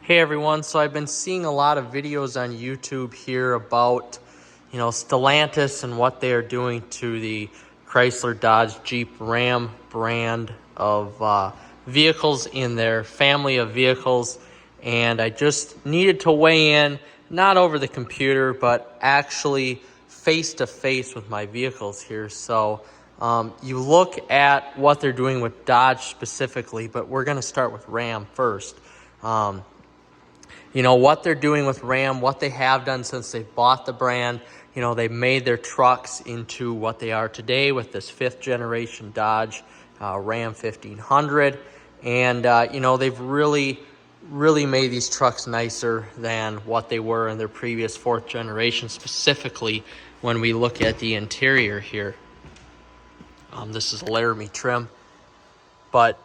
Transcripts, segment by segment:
Hey everyone, so I've been seeing a lot of videos on YouTube here about, Stellantis and what they are doing to the Chrysler, Dodge, Jeep, Ram brand of vehicles in their family of vehicles. And I just needed to weigh in, not over the computer, but actually face to face with my vehicles here. So you look at what they're doing with Dodge specifically, but we're going to start with Ram first. What they're doing with Ram, what they have done since they bought the brand. They've made their trucks into what they are today with this 5th generation Dodge Ram 1500. And, they've really made these trucks nicer than what they were in their previous 4th generation, specifically when we look at the interior here. This is Laramie trim, but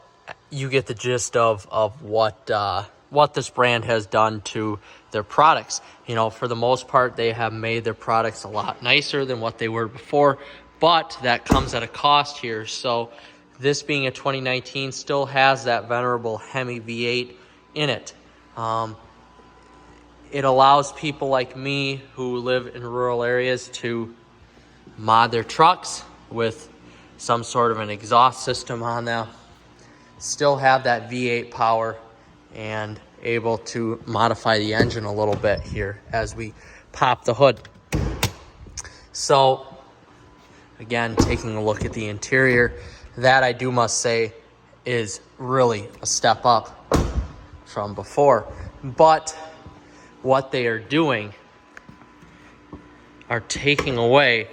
you get the gist of what this brand has done to their products. For the most part, they have made their products a lot nicer than what they were before, but that comes at a cost here. So this being a 2019 still has that venerable Hemi V8 in it. It allows people like me who live in rural areas to mod their trucks with some sort of an exhaust system on them, still have that V8 power, and able to modify the engine a little bit here as we pop the hood. So again, taking a look at the interior, that I must say is really a step up from before. But what they are doing are taking away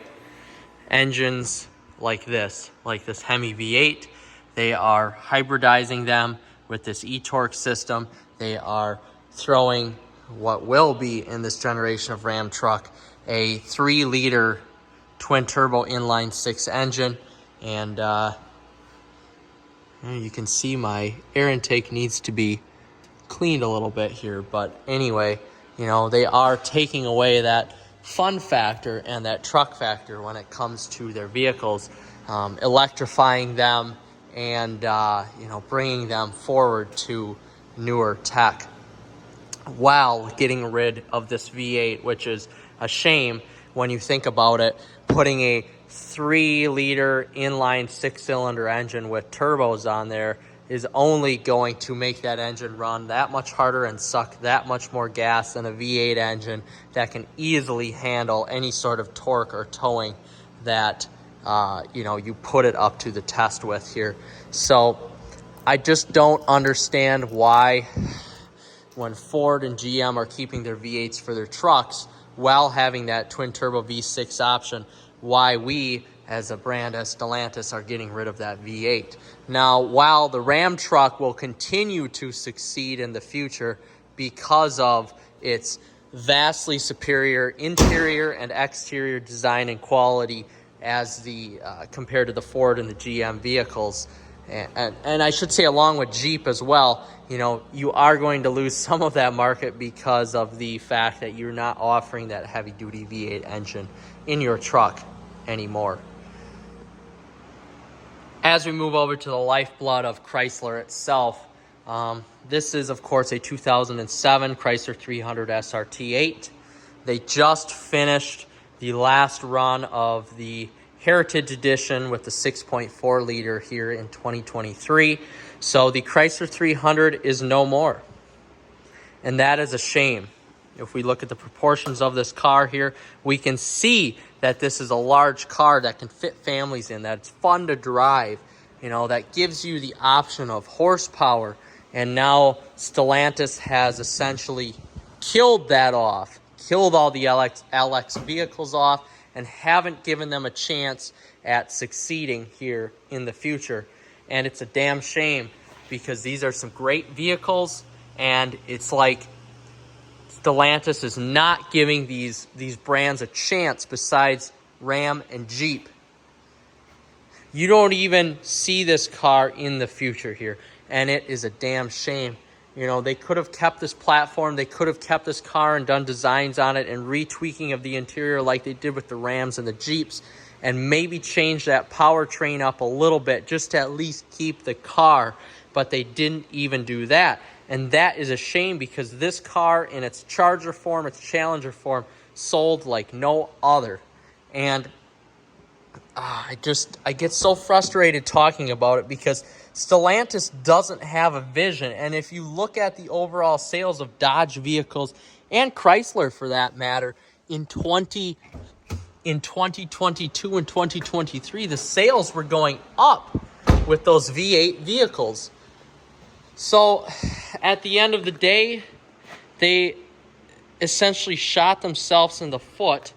engines like this Hemi V8. They are hybridizing them with this e-torque system. They are throwing what will be in this generation of Ram truck a 3-liter twin-turbo inline-6 engine. And you can see my air intake needs to be cleaned a little bit here. But anyway, they are taking away that fun factor and that truck factor when it comes to their vehicles, electrifying them and bringing them forward to newer tech while getting rid of this V8, which is a shame when you think about it. Putting a 3-liter inline 6-cylinder engine with turbos on there is only going to make that engine run that much harder and suck that much more gas than a V8 engine that can easily handle any sort of torque or towing that you put it up to the test with here. So I just don't understand why, when Ford and GM are keeping their V8s for their trucks while having that twin-turbo V6 option, why we, as a brand, as Stellantis, are getting rid of that V8. Now, while the Ram truck will continue to succeed in the future because of its vastly superior interior and exterior design and quality as compared to the Ford and the GM vehicles, and I should say along with Jeep as well, you are going to lose some of that market because of the fact that you're not offering that heavy-duty V8 engine in your truck anymore. As we move over to the lifeblood of Chrysler itself, this is, of course, a 2007 Chrysler 300 SRT8. They just finished the last run of the Heritage Edition with the 6.4 liter here in 2023. So the Chrysler 300 is no more. And that is a shame. If we look at the proportions of this car here, we can see that this is a large car that can fit families in, that it's fun to drive, that gives you the option of horsepower. And now Stellantis has essentially killed that off, killed all the LX vehicles off, and haven't given them a chance at succeeding here in the future. And it's a damn shame, because these are some great vehicles, and it's like Stellantis is not giving these brands a chance besides Ram and Jeep. You don't even see this car in the future here, and it is a damn shame. They could have kept this platform, they could have kept this car and done designs on it and retweaking of the interior like they did with the Rams and the Jeeps, and maybe change that powertrain up a little bit just to at least keep the car. But they didn't even do that. And that is a shame, because this car in its Charger form, its Challenger form, sold like no other. And I get so frustrated talking about it, because Stellantis doesn't have a vision. And if you look at the overall sales of Dodge vehicles, and Chrysler for that matter, in 2022 and 2023, the sales were going up with those V8 vehicles. So at the end of the day, they essentially shot themselves in the foot,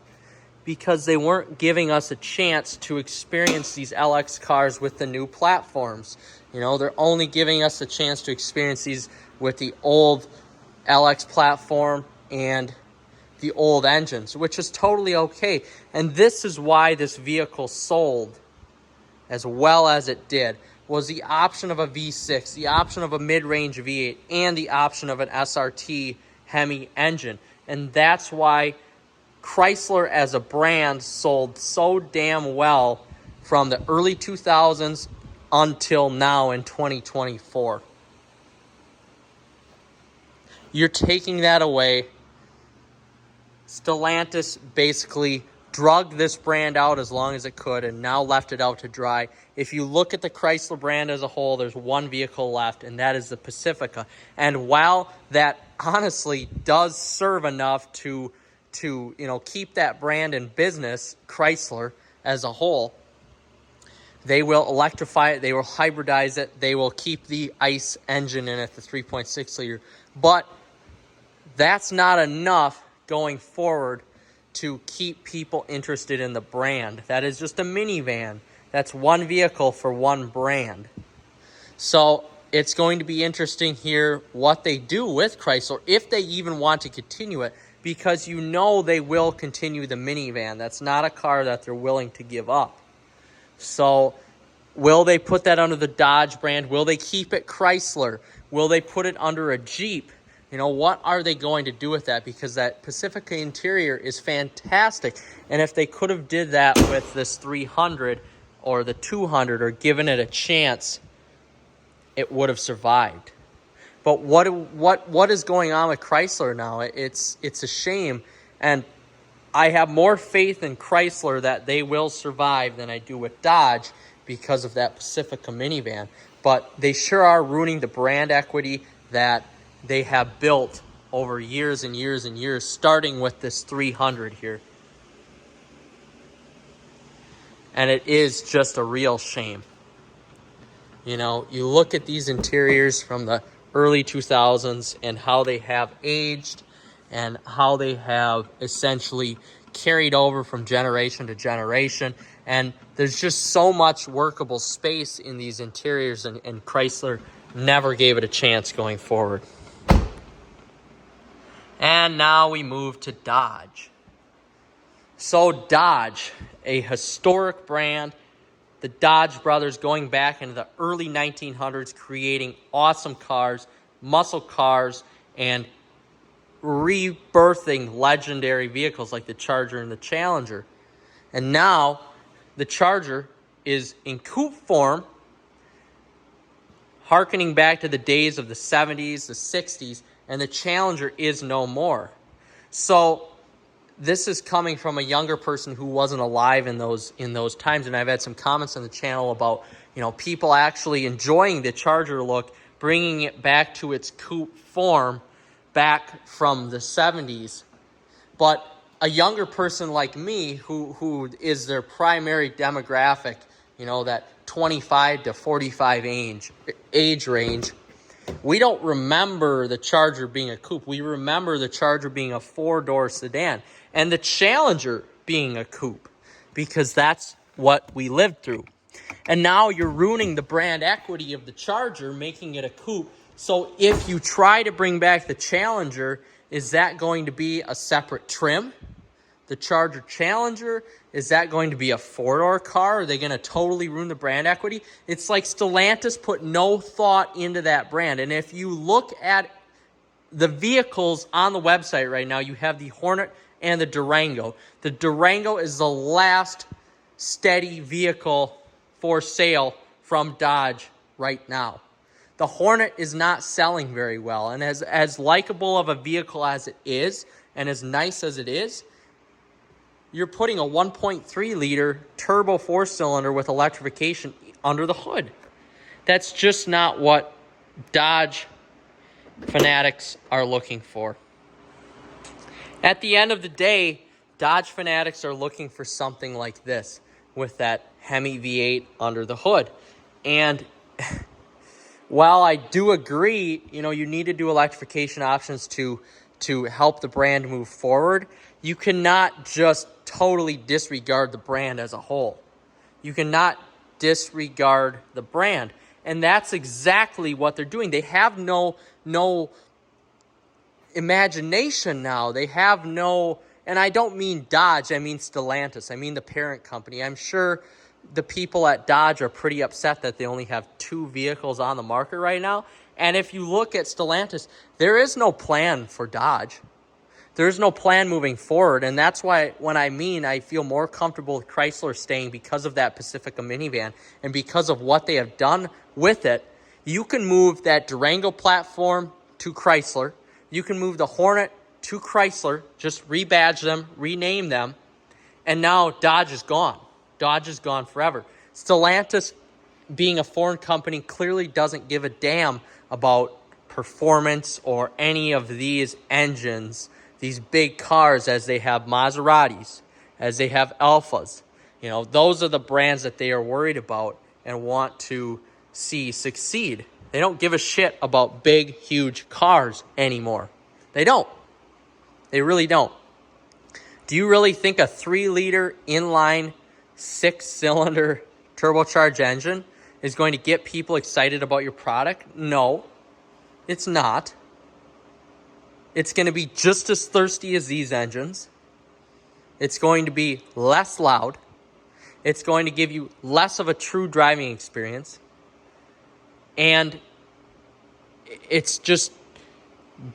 because they weren't giving us a chance to experience these LX cars with the new platforms. You know, they're only giving us a chance to experience these with the old LX platform and the old engines, which is totally okay. And this is why this vehicle sold as well as it did, was the option of a V6, the option of a mid-range V8, and the option of an SRT Hemi engine. And that's why Chrysler as a brand sold so damn well from the early 2000s until now in 2024. You're taking that away. Stellantis basically drugged this brand out as long as it could and now left it out to dry. If you look at the Chrysler brand as a whole, there's one vehicle left, and that is the Pacifica. And while that honestly does serve enough to keep that brand in business, Chrysler as a whole, they will electrify it, they will hybridize it, they will keep the ICE engine in it, the 3.6 liter. But that's not enough going forward to keep people interested in the brand. That is just a minivan. That's one vehicle for one brand. So it's going to be interesting here what they do with Chrysler, if they even want to continue it, because you know they will continue the minivan. That's not a car that they're willing to give up. So will they put that under the Dodge brand? Will they keep it Chrysler? Will they put it under a Jeep? What are they going to do with that? Because that Pacifica interior is fantastic. And if they could have did that with this 300 or the 200 or given it a chance, it would have survived. But what is going on with Chrysler now? It's a shame. And I have more faith in Chrysler that they will survive than I do with Dodge because of that Pacifica minivan. But they sure are ruining the brand equity that they have built over years and years and years, starting with this 300 here. And it is just a real shame. You look at these interiors from the early 2000s and how they have aged and how they have essentially carried over from generation to generation. And there's just so much workable space in these interiors, and Chrysler never gave it a chance going forward. And now we move to Dodge. So Dodge, a historic brand, the Dodge brothers going back into the early 1900s, creating awesome cars, muscle cars, and rebirthing legendary vehicles like the Charger and the Challenger. And now the Charger is in coupe form, hearkening back to the days of the 70s, the 60s, and the Challenger is no more. So this is coming from a younger person who wasn't alive in those times, and I've had some comments on the channel about people actually enjoying the Charger look, bringing it back to its coupe form back from the 70s. But a younger person like me, who is their primary demographic, that 25 to 45 age range, we don't remember the Charger being a coupe. We remember the Charger being a four-door sedan and the Challenger being a coupe, because that's what we lived through. And now you're ruining the brand equity of the Charger, making it a coupe. So if you try to bring back the Challenger, is that going to be a separate trim? The Charger Challenger, is that going to be a four-door car? Are they going to totally ruin the brand equity? It's like Stellantis put no thought into that brand. And if you look at the vehicles on the website right now, you have the Hornet and the Durango. The Durango is the last steady vehicle for sale from Dodge right now. The Hornet is not selling very well. And as likable of a vehicle as it is, and as nice as it is, you're putting a 1.3 liter turbo 4-cylinder with electrification under the hood. That's just not what Dodge fanatics are looking for. At the end of the day, Dodge fanatics are looking for something like this with that Hemi V8 under the hood. And while I do agree, you need to do electrification options to help the brand move forward, you cannot just totally disregard the brand as a whole. You cannot disregard the brand. And that's exactly what they're doing. They have no imagination now. They have no, and I don't mean Dodge, I mean Stellantis. I mean the parent company. I'm sure the people at Dodge are pretty upset that they only have 2 vehicles on the market right now. And if you look at Stellantis, there is no plan for Dodge. There's no plan moving forward, and that's why I feel more comfortable with Chrysler staying because of that Pacifica minivan and because of what they have done with it. You can move that Durango platform to Chrysler. You can move the Hornet to Chrysler, just rebadge them, rename them, and now Dodge is gone. Dodge is gone forever. Stellantis, being a foreign company, clearly doesn't give a damn about performance or any of these engines, these big cars, as they have Maseratis, as they have Alphas. Those are the brands that they are worried about and want to see succeed. They don't give a shit about big, huge cars anymore. They don't. They really don't. Do you really think a 3-liter inline 6-cylinder turbocharged engine is going to get people excited about your product? No, it's not. It's going to be just as thirsty as these engines. It's going to be less loud. It's going to give you less of a true driving experience. And it's just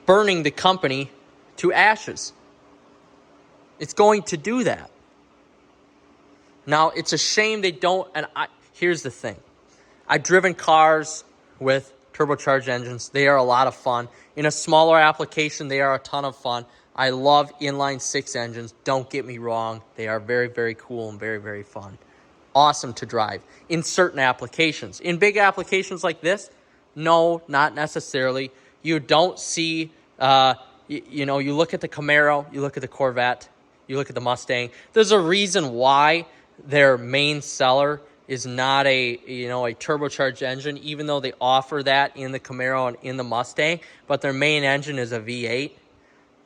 burning the company to ashes. It's going to do that. Now, it's a shame they don't, and here's the thing. I've driven cars with turbocharged engines. They are a lot of fun. In a smaller application, they are a ton of fun. I love inline 6 engines. Don't get me wrong. They are very, very cool and very, very fun. Awesome to drive in certain applications. In big applications like this, no, not necessarily. You don't see, you look at the Camaro, you look at the Corvette, you look at the Mustang. There's a reason why their main seller is not a turbocharged engine, even though they offer that in the Camaro and in the Mustang, but their main engine is a V8.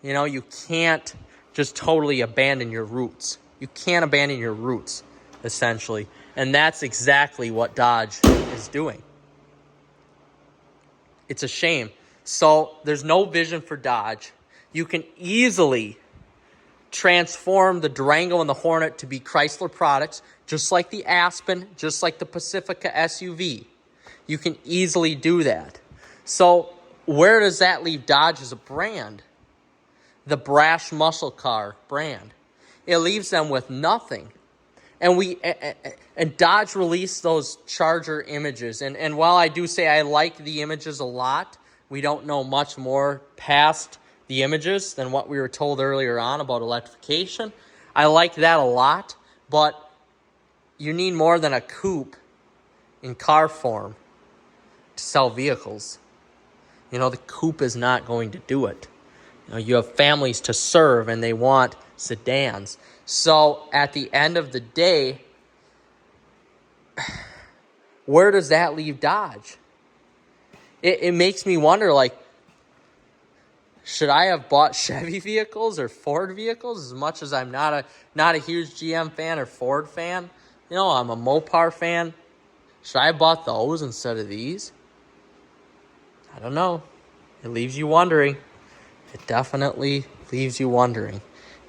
You can't just totally abandon your roots. You can't abandon your roots, essentially. And that's exactly what Dodge is doing. It's a shame. So there's no vision for Dodge. You can easily transform the Durango and the Hornet to be Chrysler products, just like the Aspen, just like the Pacifica SUV. You can easily do that. So where does that leave Dodge as a brand? The brash muscle car brand. It leaves them with nothing. And Dodge released those Charger images. And while I do say I like the images a lot, we don't know much more past the images than what we were told earlier on about electrification. I like that a lot, but you need more than a coupe in car form to sell vehicles. The coupe is not going to do it. You have families to serve and they want sedans. So at the end of the day, where does that leave Dodge? It makes me wonder, should I have bought Chevy vehicles or Ford vehicles? As much as I'm not a huge GM fan or Ford fan, I'm a Mopar fan. Should I have bought those instead of these? I don't know. It leaves you wondering. It definitely leaves you wondering.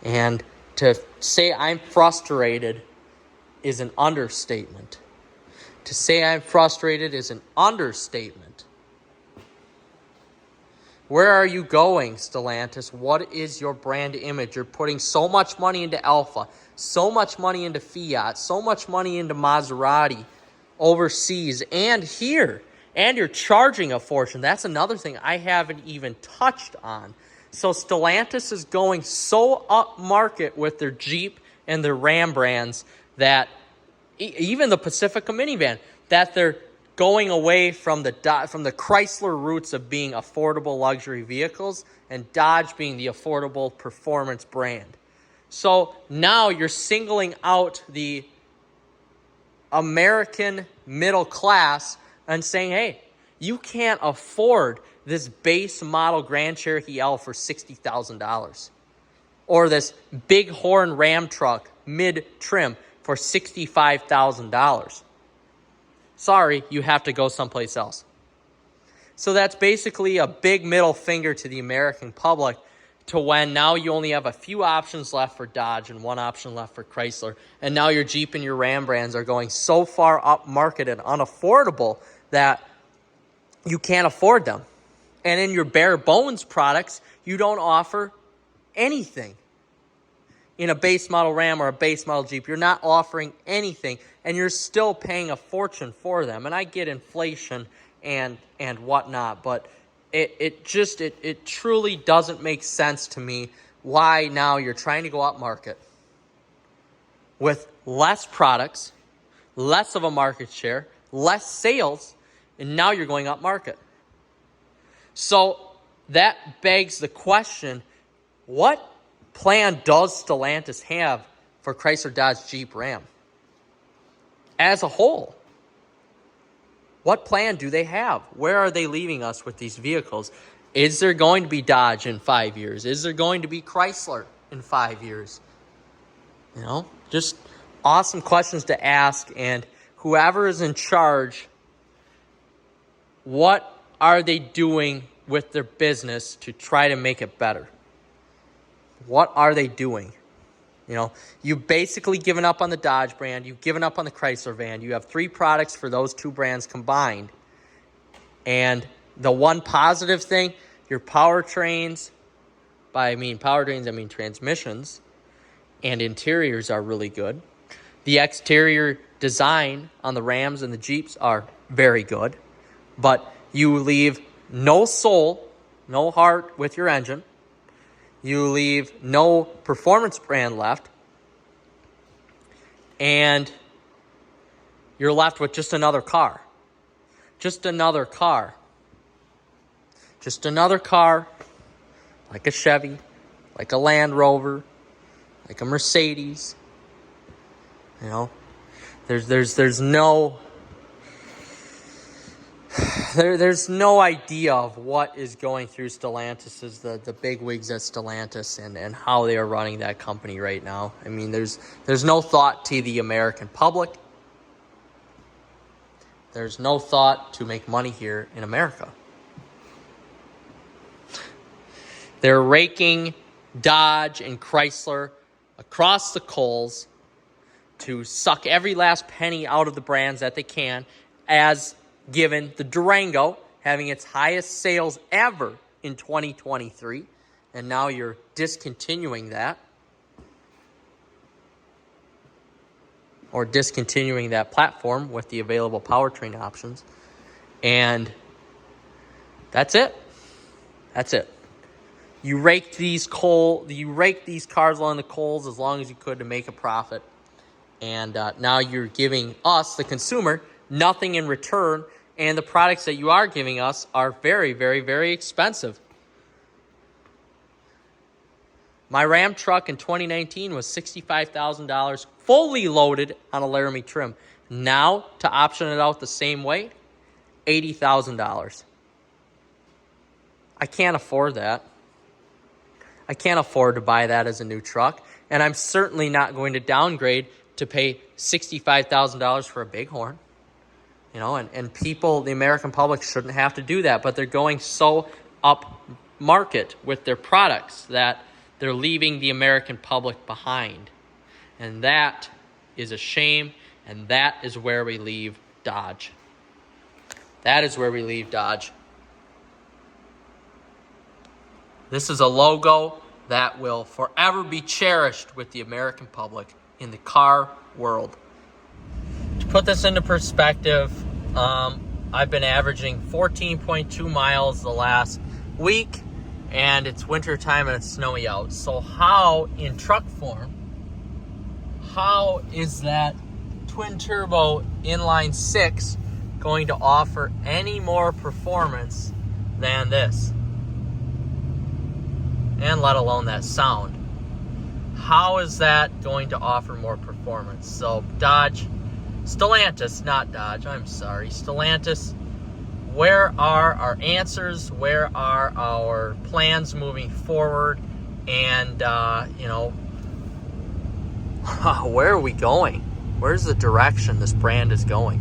And to say I'm frustrated is an understatement. To say I'm frustrated is an understatement. Where are you going, Stellantis? What is your brand image? You're putting so much money into Alfa, so much money into Fiat, so much money into Maserati overseas and here. And you're charging a fortune. That's another thing I haven't even touched on. So Stellantis is going so up market with their Jeep and their Ram brands that even the Pacifica minivan, that they're going away from the Chrysler roots of being affordable luxury vehicles and Dodge being the affordable performance brand. So now you're singling out the American middle class and saying, hey, you can't afford this base model Grand Cherokee L for $60,000. Or this big horn Ram truck mid-trim for $65,000. Sorry, you have to go someplace else. So that's basically a big middle finger to the American public to when now you only have a few options left for Dodge and one option left for Chrysler. And now your Jeep and your Ram brands are going so far up market and unaffordable that you can't afford them. And in your bare bones products, you don't offer anything. In a base model Ram or a base model Jeep, you're not offering anything, and you're still paying a fortune for them. And I get inflation and whatnot, but it truly doesn't make sense to me why now you're trying to go up market with less products, less of a market share, less sales, and now you're going up market. So that begs the question, what plan does Stellantis have for Chrysler, Dodge, Jeep, Ram as a whole? What plan do they have? Where are they leaving us with these vehicles? Is there going to be Dodge in 5 years? Is there going to be Chrysler in 5 years? You know, just awesome questions to ask. And whoever is in charge, what are they doing with their business to try to make it better? What are they doing? You know, you've basically given up on the Dodge brand. You've given up on the Chrysler van. You have 3 products for those 2 brands combined. And the one positive thing, your powertrains, I mean transmissions and interiors are really good. The exterior design on the Rams and the Jeeps are very good. But you leave no soul, no heart with your engine. You leave no performance brand left. And you're left with just another car. Just another car. Just another car, like a Chevy, like a Land Rover, like a Mercedes. You know, there's no idea of what is going through Stellantis, the big wigs at Stellantis, and how they are running that company right now. I mean, there's no thought to the American public. There's no thought to make money here in America. They're raking Dodge and Chrysler across the coals to suck every last penny out of the brands that they can, as given the Durango having its highest sales ever in 2023, and now you're discontinuing that, or discontinuing that platform with the available powertrain options, and that's it. That's it. You raked these cars along the coals as long as you could to make a profit, and now you're giving us, the consumer, nothing in return. And the products that you are giving us are very, very, very expensive. My Ram truck in 2019 was $65,000, fully loaded on a Laramie trim. Now, to option it out the same way, $80,000. I can't afford that. I can't afford to buy that as a new truck. And I'm certainly not going to downgrade to pay $65,000 for a Bighorn. You know, and people, the American public, shouldn't have to do that. But they're going so up market with their products that they're leaving the American public behind. And that is a shame. And that is where we leave Dodge. That is where we leave Dodge. This is a logo that will forever be cherished with the American public in the car world. To put this into perspective, I've been averaging 14.2 miles the last week, and it's winter time and it's snowy out. So how, in truck form, how is that twin turbo inline six going to offer any more performance than this? And let alone that sound. How is that going to offer more performance? So Stellantis, not Dodge, I'm sorry. Stellantis, where are our answers? Where are our plans moving forward? And, where are we going? Where's the direction this brand is going?